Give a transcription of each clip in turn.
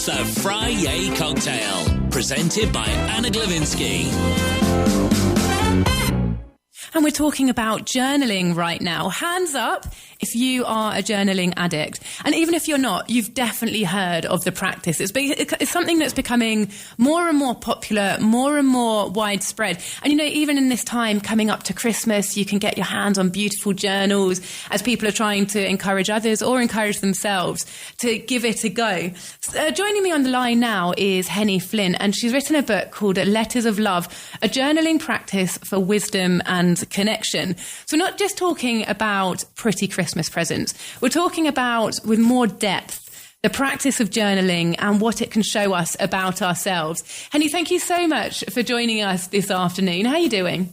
the Friday Cocktail, presented by Anna Glavinsky. And we're talking about journaling right now. Hands up if you are a journaling addict. And even if you're not, you've definitely heard of the practice. It's something that's becoming more and more popular, more and more widespread. And, you know, even in this time coming up to Christmas, you can get your hands on beautiful journals as people are trying to encourage others or encourage themselves to give it a go. Joining me on the line now is Henny Flynn, and she's written a book called Letters of Love, a journaling practice for wisdom and connection. So we're not just talking about pretty Christmas presents. We're talking about, with more depth, the practice of journaling and what it can show us about ourselves. Henny, thank you so much for joining us this afternoon. How are you doing?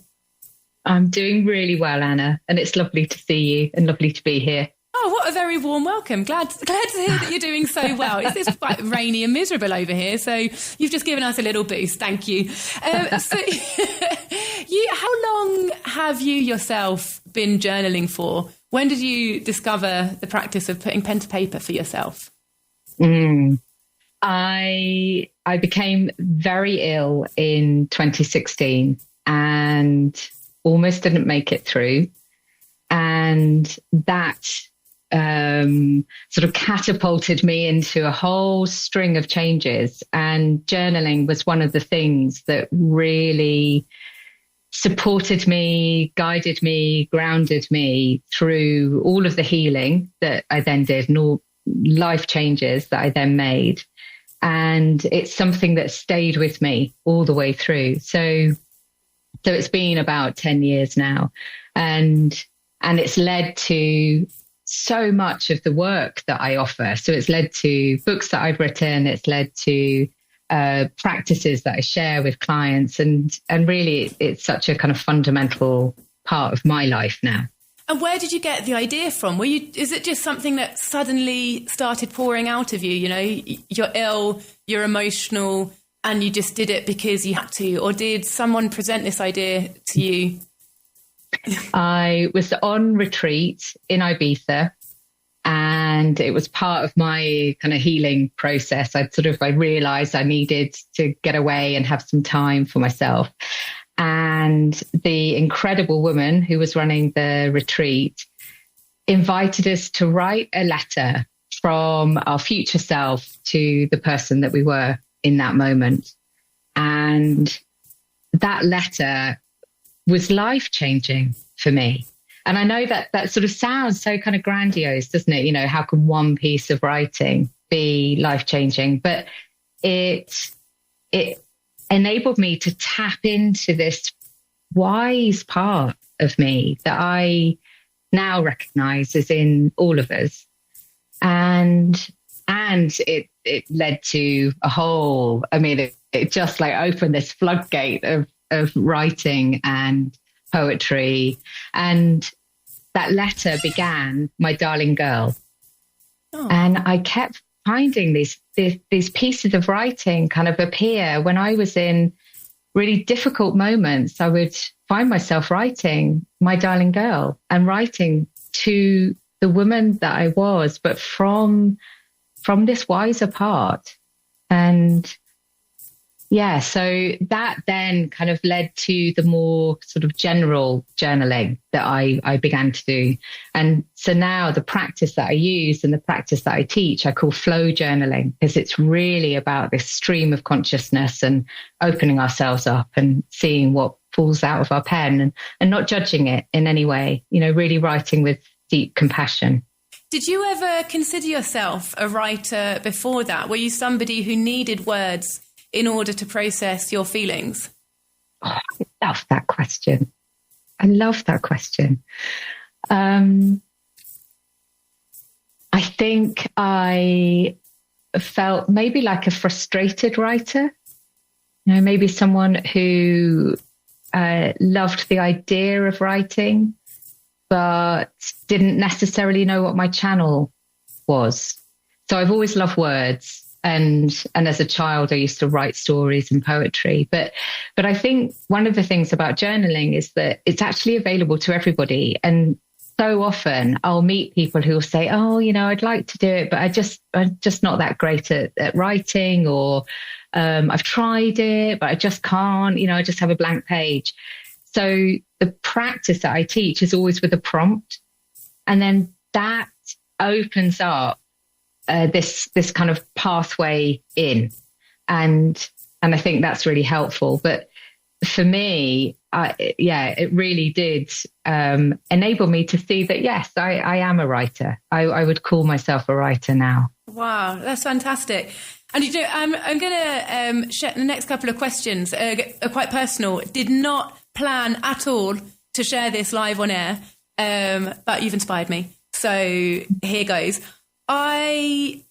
I'm doing really well, Anna, and it's lovely to see you and lovely to be here. Oh, what a very warm welcome. Glad to hear that you're doing so well. It's quite rainy and miserable over here, so you've just given us a little boost. Thank you. How long have you yourself been journaling for? When did you discover the practice of putting pen to paper for yourself? I became very ill in 2016 and almost didn't make it through. And that sort of catapulted me into a whole string of changes. And journaling was one of the things that really supported me, guided me, grounded me through all of the healing that I then did and all life changes that I then made. And it's something that stayed with me all the way through. So it's been about 10 years now. And it's led to so much of the work that I offer. So it's led to books that I've written. It's led to practices that I share with clients. And really, it's such a kind of fundamental part of my life now. And where did you get the idea from? Is it just something that suddenly started pouring out of you? You know, you're ill, you're emotional, and you just did it because you had to? Or did someone present this idea to you? I was on retreat in Ibiza, and it was part of my kind of healing process. I realized I needed to get away and have some time for myself. And the incredible woman who was running the retreat invited us to write a letter from our future self to the person that we were in that moment. And that letter was life-changing for me. And I know that sort of sounds so kind of grandiose, doesn't it? You know, how can one piece of writing be life-changing? But it enabled me to tap into this wise part of me that I now recognize is in all of us. And it led to a whole, it just like opened this floodgate of writing and poetry. And that letter began, "My darling girl." Oh. And I kept finding these pieces of writing kind of appear when I was in really difficult moments. I would find myself writing "My darling girl" and writing to the woman that I was, but from this wiser part. And yeah, so that then kind of led to the more sort of general journaling that I began to do. And so now the practice that I use and the practice that I teach, I call flow journaling, because it's really about this stream of consciousness and opening ourselves up and seeing what falls out of our pen and not judging it in any way, you know, really writing with deep compassion. Did you ever consider yourself a writer before that? Were you somebody who needed words in order to process your feelings? Oh, I love that question. I think I felt maybe like a frustrated writer, you know, maybe someone who loved the idea of writing, but didn't necessarily know what my channel was. So I've always loved words. And as a child, I used to write stories and poetry. But I think one of the things about journaling is that it's actually available to everybody. And so often I'll meet people who will say, oh, I'd like to do it, but I'm just not that great at writing, or I've tried it, but I just can't, I just have a blank page. So the practice that I teach is always with a prompt. And then that opens up this kind of pathway in. And I think that's really helpful. But for me, it really did enable me to see that, yes, I am a writer. I would call myself a writer now. Wow, that's fantastic. And I'm going to share the next couple of questions are quite personal. Did not plan at all to share this live on air, but you've inspired me. So here goes. I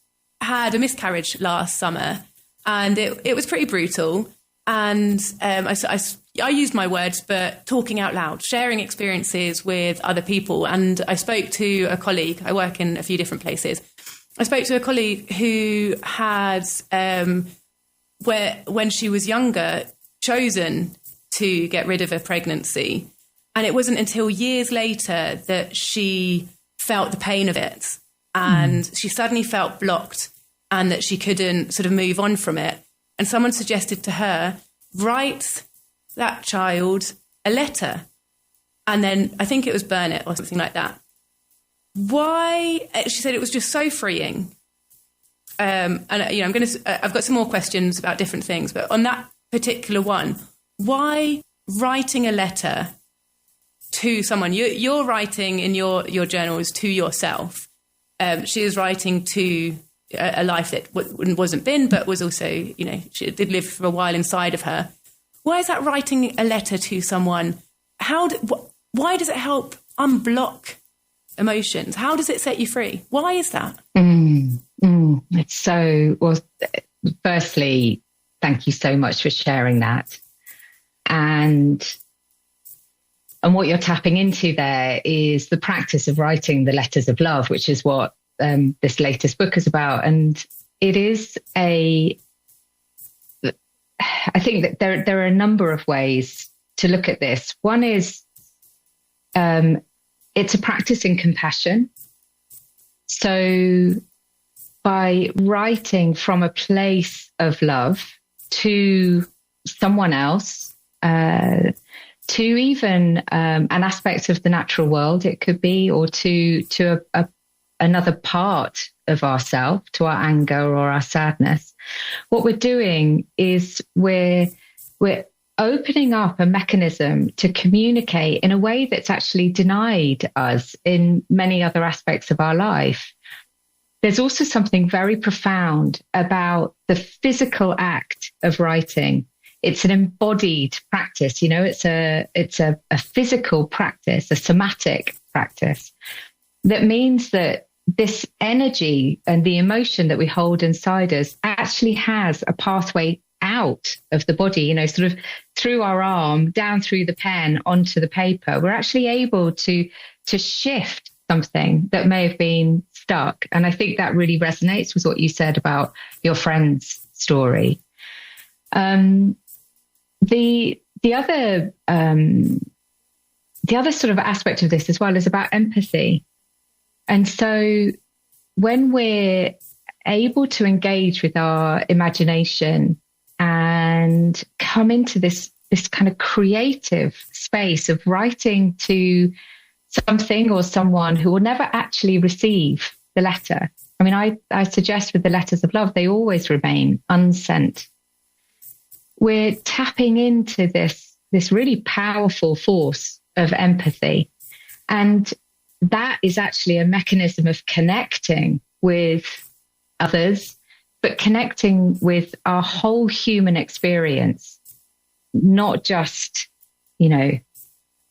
had a miscarriage last summer, and it was pretty brutal. And I used my words, but talking out loud, sharing experiences with other people. And I spoke to a colleague. I work in a few different places. I spoke to a colleague who had, when she was younger, chosen to get rid of a pregnancy. And it wasn't until years later that she felt the pain of it. And she suddenly felt blocked, and that she couldn't sort of move on from it. And someone suggested to her, write that child a letter. And then I think it was burn it or something like that. Why? She said it was just so freeing. And I've got some more questions about different things, but on that particular one, why writing a letter to someone? You're writing in your journals to yourself. She is writing to a life that wasn't been, but was also, she did live for a while inside of her. Why is that writing a letter to someone? Why does it help unblock emotions? How does it set you free? Why is that? It's so, well, firstly, thank you so much for sharing that. And what you're tapping into there is the practice of writing the letters of love, which is what this latest book is about. And it is I think that there are a number of ways to look at this. One is it's a practice in compassion. So by writing from a place of love to someone else, to even an aspect of the natural world, it could be, or to another part of ourself, to our anger or our sadness. What we're doing is we're opening up a mechanism to communicate in a way that's actually denied us in many other aspects of our life. There's also something very profound about the physical act of writing. It's an embodied practice, it's a physical practice, a somatic practice. That means that this energy and the emotion that we hold inside us actually has a pathway out of the body, sort of through our arm, down through the pen, onto the paper. We're actually able to shift something that may have been stuck. And I think that really resonates with what you said about your friend's story. The other sort of aspect of this as well is about empathy. And so when we're able to engage with our imagination and come into this kind of creative space of writing to something or someone who will never actually receive the letter. I mean, I suggest with the letters of love, they always remain unsent. We're tapping into this really powerful force of empathy. And that is actually a mechanism of connecting with others, but connecting with our whole human experience, not just,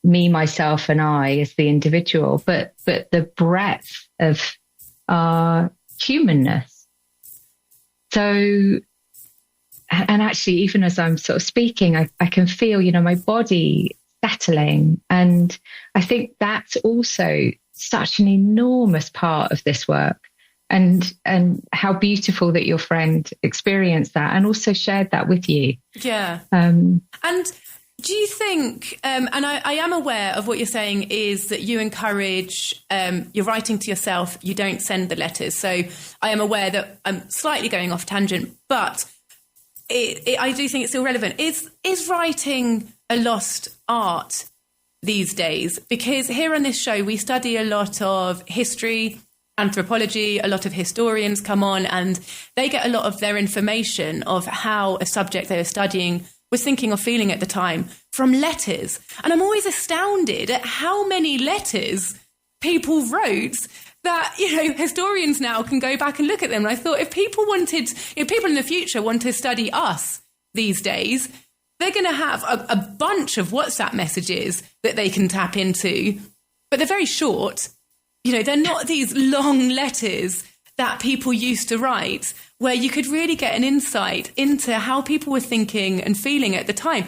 me, myself, and I as the individual, but the breadth of our humanness. So, and actually, even as I'm sort of speaking, I can feel, my body settling. And I think that's also such an enormous part of this work, and how beautiful that your friend experienced that and also shared that with you. Yeah. And Do you think, and I am aware of what you're saying, is that you encourage, you're writing to yourself, you don't send the letters. So I am aware that I'm slightly going off tangent, but I do think it's still relevant. Is writing a lost art these days? Because here on this show, we study a lot of history, anthropology, a lot of historians come on and they get a lot of their information of how a subject they were studying was thinking or feeling at the time from letters. And I'm always astounded at how many letters people wrote that, historians now can go back and look at them. And I thought if people wanted, people in the future want to study us these days, they're going to have a bunch of WhatsApp messages that they can tap into, but they're very short. They're not these long letters that people used to write, where you could really get an insight into how people were thinking and feeling at the time.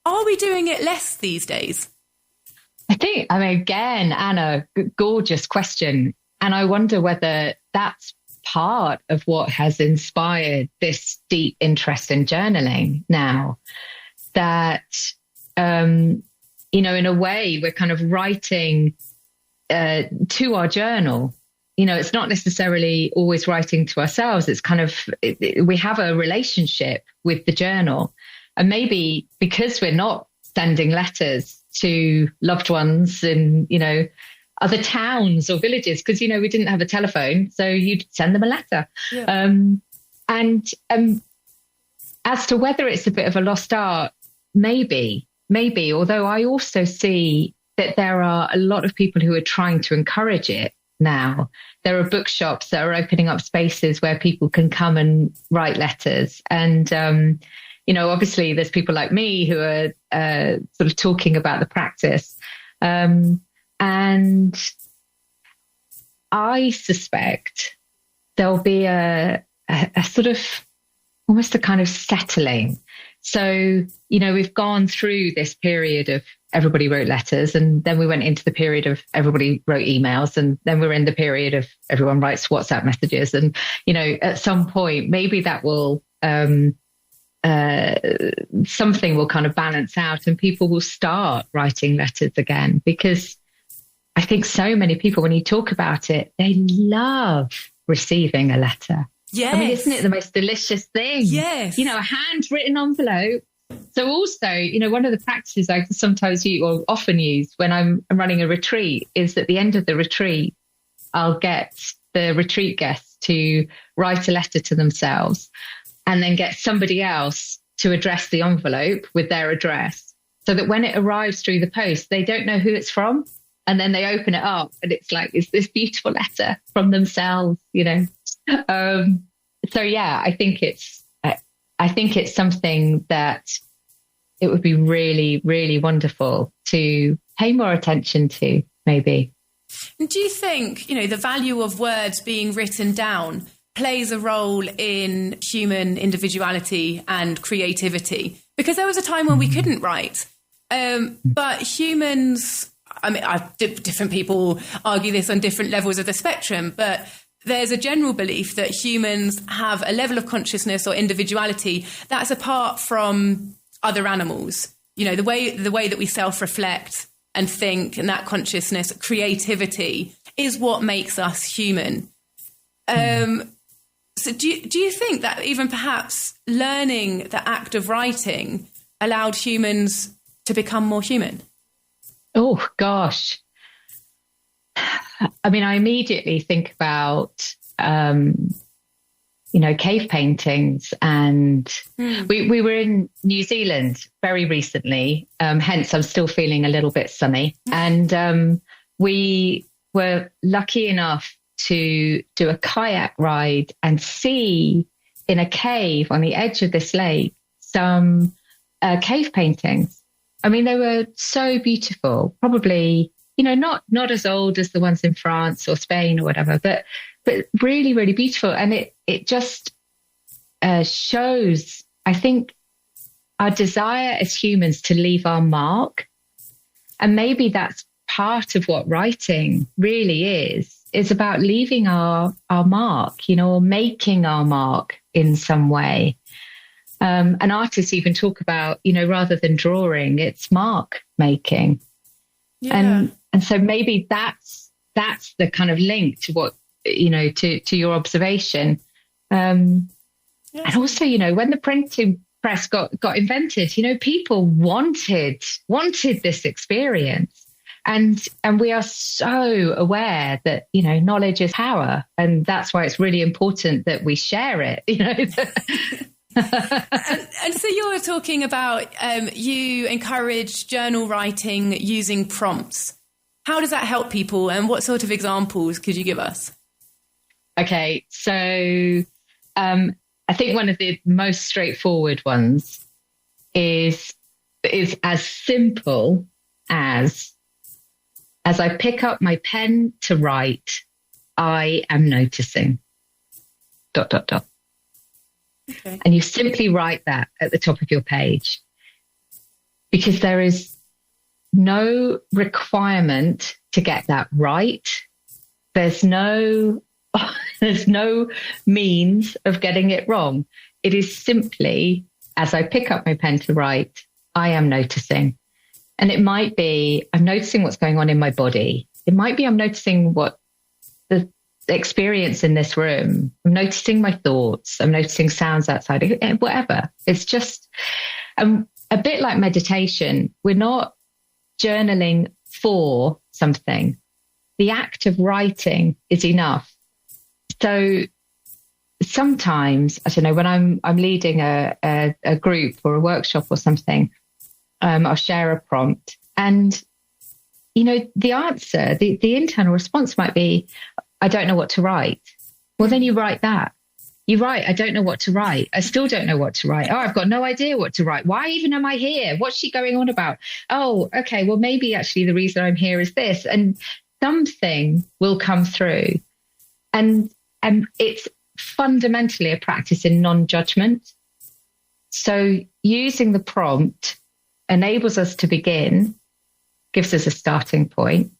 Are we doing it less these days? Again, Anna, gorgeous question. And I wonder whether that's part of what has inspired this deep interest in journaling now. That, in a way, we're kind of writing to our journal. It's not necessarily always writing to ourselves. It's kind of, we have a relationship with the journal. And maybe because we're not sending letters to loved ones in, other towns or villages, because, we didn't have a telephone, so you'd send them a letter. Yeah. And as to whether it's a bit of a lost art, maybe, although I also see that there are a lot of people who are trying to encourage it now. There are bookshops that are opening up spaces where people can come and write letters. And, obviously there's people like me who are sort of talking about the practice. And I suspect there'll be a sort of almost a kind of settling. So, we've gone through this period of everybody wrote letters, and then we went into the period of everybody wrote emails, and then we're in the period of everyone writes WhatsApp messages. And, at some point, maybe that will, something will kind of balance out and people will start writing letters again, because I think so many people, when you talk about it, they love receiving a letter. Yes. Isn't it the most delicious thing? Yes. A handwritten envelope. So also, one of the practices I sometimes use or often use when I'm running a retreat is at the end of the retreat, I'll get the retreat guests to write a letter to themselves and then get somebody else to address the envelope with their address, so that when it arrives through the post, they don't know who it's from. And then they open it up and it's like, it's this beautiful letter from themselves, So yeah, I think it's something that it would be really, really wonderful to pay more attention to, maybe. And do you think, the value of words being written down plays a role in human individuality and creativity? Because there was a time when we couldn't write, but humans, different people argue this on different levels of the spectrum, but there's a general belief that humans have a level of consciousness or individuality that's apart from other animals. The way that we self-reflect and think, and that consciousness, creativity is what makes us human. So do you think that even perhaps learning the act of writing allowed humans to become more human? Oh, gosh. I immediately think about, cave paintings, and we were in New Zealand very recently, hence I'm still feeling a little bit sunny. And we were lucky enough to do a kayak ride and see in a cave on the edge of this lake some cave paintings. They were so beautiful, probably, not as old as the ones in France or Spain or whatever, but really, really beautiful. And it just shows, I think, our desire as humans to leave our mark. And maybe that's part of what writing really is about leaving our mark, or making our mark in some way. And artists even talk about, rather than drawing, it's mark making. Yeah. And so maybe that's the kind of link to what, to your observation. And also, when the printing press got invented, people wanted this experience. And we are so aware that, knowledge is power. And that's why it's really important that we share it, and so you're talking about you encourage journal writing using prompts. How does that help people, and what sort of examples could you give us? Okay, so I think one of the most straightforward ones is as simple as I pick up my pen to write, I am noticing ... Okay. And you simply write that at the top of your page, because there is no requirement to get that right. There's no means of getting it wrong. It is simply, as I pick up my pen to write, I am noticing. And it might be, I'm noticing what's going on in my body. It might be, I'm noticing what the experience in this room. I'm noticing my thoughts. I'm noticing sounds outside, whatever. It's just a bit like meditation. We're not journaling for something. The act of writing is enough. So sometimes, I don't know, when I'm leading a group or a workshop or something, I'll share a prompt, and the answer, the internal response might be, I don't know what to write. Well, then you write that. You write, I don't know what to write. I still don't know what to write. Oh, I've got no idea what to write. Why even am I here? What's she going on about? Oh, okay. Well, maybe actually the reason I'm here is this. And something will come through. And it's fundamentally a practice in non-judgment. So using the prompt enables us to begin, gives us a starting point,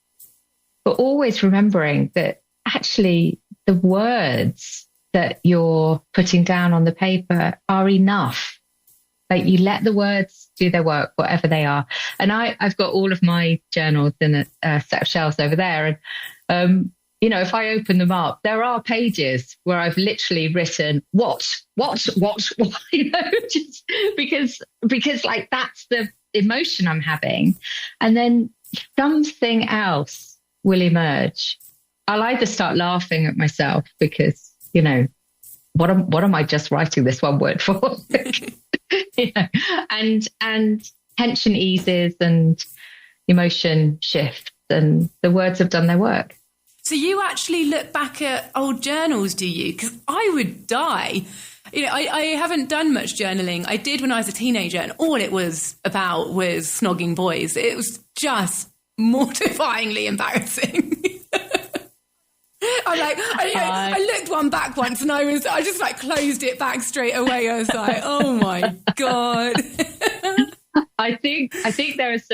but always remembering that actually the words that you're putting down on the paper are enough. Like, you let the words do their work, whatever they are. And I've got all of my journals in a set of shelves over there. And, if I open them up, there are pages where I've literally written, what, just because like that's the emotion I'm having. And then something else will emerge. I'll either start laughing at myself because, what am I just writing this one word for? And tension eases and emotion shifts and the words have done their work. So you actually look back at old journals, do you? Because I would die. I haven't done much journaling. I did when I was a teenager, and all it was about was snogging boys. It was just mortifyingly embarrassing. I looked one back once, and I just like closed it back straight away. I was like, oh my God. I think there's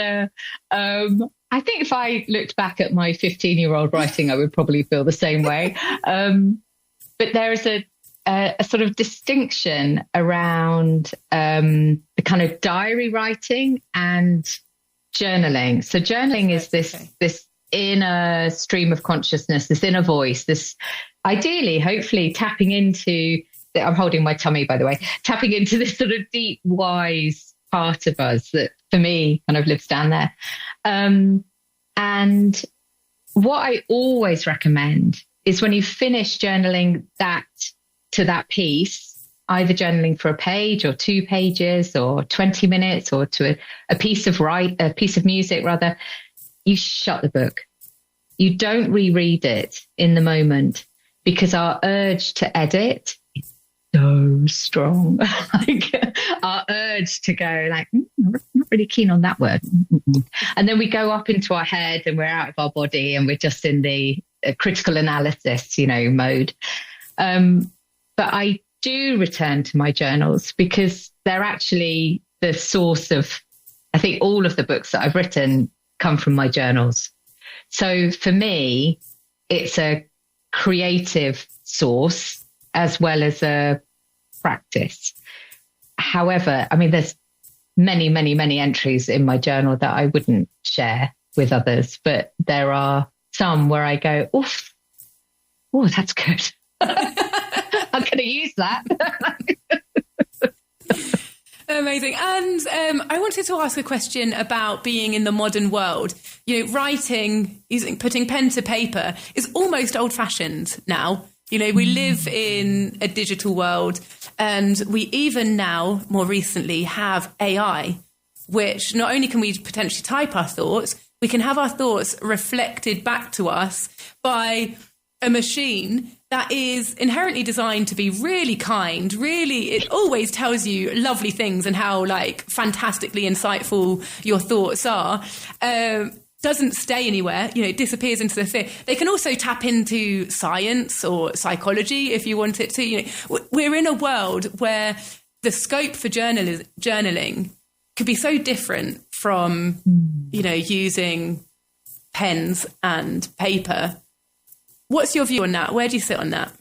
I think if I looked back at my 15-year-old writing, I would probably feel the same way. But there is a sort of distinction around the kind of diary writing and journaling. So journaling is this inner stream of consciousness, this inner voice, this ideally, hopefully tapping into, I'm holding my tummy, by the way, tapping into this sort of deep, wise part of us that for me kind of lives down there. And what I always recommend is when you finish journaling that piece, either journaling for a page or 2 pages or 20 minutes or to a piece of music rather, you shut the book. You don't reread it in the moment because our urge to edit is so strong. Our urge to go like, I'm not really keen on that word. And then we go up into our head and we're out of our body and we're just in the critical analysis, mode. But I do return to my journals because they're actually the source of, I think all of the books that I've written come from my journals. So for me, it's a creative source as well as a practice. However, I mean, there's many, many, many entries in my journal that I wouldn't share with others, but there are some where I go, oof, oh, that's good. I'm going to use that. Amazing. And I wanted to ask a question about being in the modern world. You know, writing, putting pen to paper is almost old-fashioned now. You know, we live in a digital world, and we even now, more recently, have AI, which not only can we potentially type our thoughts, we can have our thoughts reflected back to us by a machine that is inherently designed to be really kind. Really, it always tells you lovely things and how like fantastically insightful your thoughts are. Doesn't stay anywhere, you know, it disappears into the thing. They can also tap into science or psychology if you want it to. You know, we're in a world where the scope for journaling could be so different from, you know, using pens and paper. What's your view on that? Where do you sit on that?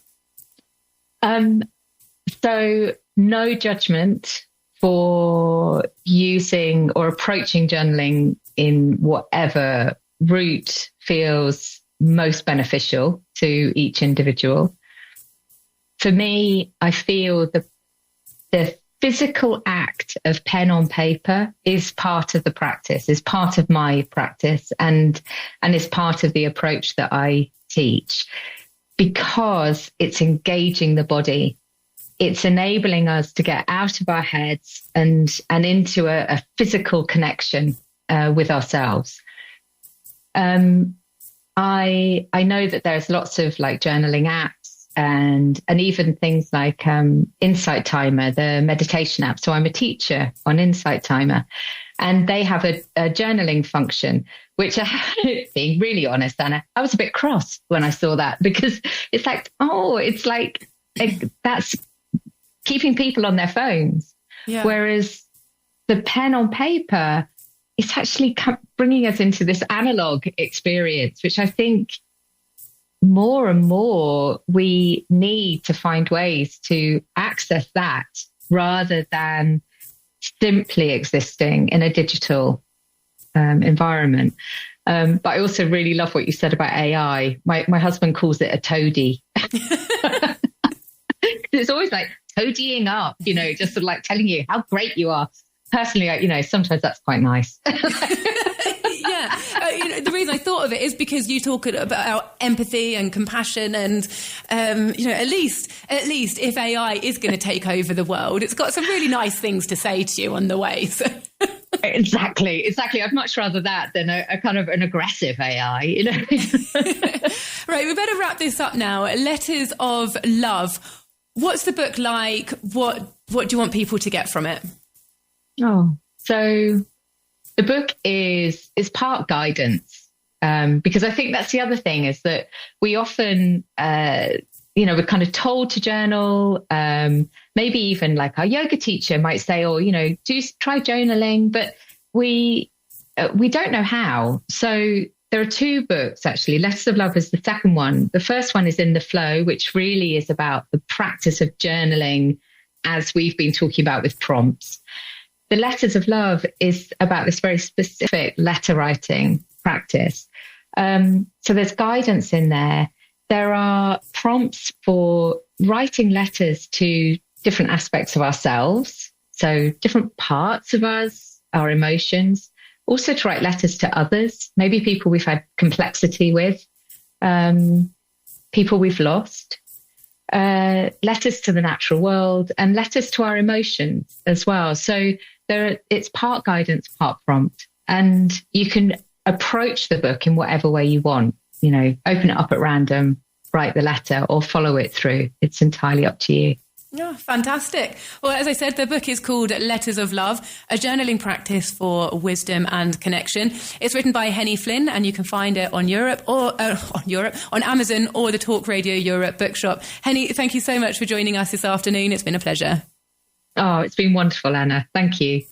So no judgment for using or approaching journaling in whatever route feels most beneficial to each individual. For me, I feel the physical act of pen on paper is part of the practice, is part of my practice, and is part of the approach that I teach, because it's engaging the body. It's enabling us to get out of our heads and into a physical connection with ourselves. I know that there's lots of like journaling apps and even things like Insight Timer, the meditation app. So I'm a teacher on Insight Timer, and they have a journaling function, which, being really honest, Anna, I was a bit cross when I saw that, because it's like, that's keeping people on their phones. Yeah. Whereas the pen on paper, it's actually bringing us into this analog experience, which I think more and more we need to find ways to access that rather than simply existing in a digital environment. But I also really love what you said about AI. My husband calls it a toady. It's always like toadying up, you know, just sort of like telling you how great you are. Personally, you know, sometimes that's quite nice. Yeah. You know, the reason I thought of it is because you talk about empathy and compassion, and you know, at least if AI is going to take over the world, it's got some really nice things to say to you on the way. So. Exactly. I'd much rather that than a kind of an aggressive AI, you know. Right, we better wrap this up now. Letters of Love. What's the book like? What do you want people to get from it? Oh, so the book is part guidance, because I think that's the other thing, is that we often, you know, we're kind of told to journal. Maybe even like our yoga teacher might say, oh, you know, do try journaling, but we don't know how. So there are two books, actually. Letters of Love is the second one. The first one is In the Flow, which really is about the practice of journaling, as we've been talking about with prompts. The Letters of Love is about this very specific letter writing practice. So there's guidance in there. There are prompts for writing letters to different aspects of ourselves. So different parts of us, our emotions. Also to write letters to others, maybe people we've had complexity with, people we've lost, letters to the natural world, and letters to our emotions as well. So it's part guidance, part prompt, and you can approach the book in whatever way you want. You know, open it up at random, write the letter, or follow it through. It's entirely up to you. Oh, fantastic. Well, as I said, the book is called Letters of Love, a journaling practice for wisdom and connection. It's written by Henny Flynn, and you can find it on on Amazon or the Talk Radio Europe bookshop. Henny, thank you so much for joining us this afternoon. It's been a pleasure. Oh, it's been wonderful, Anna. Thank you.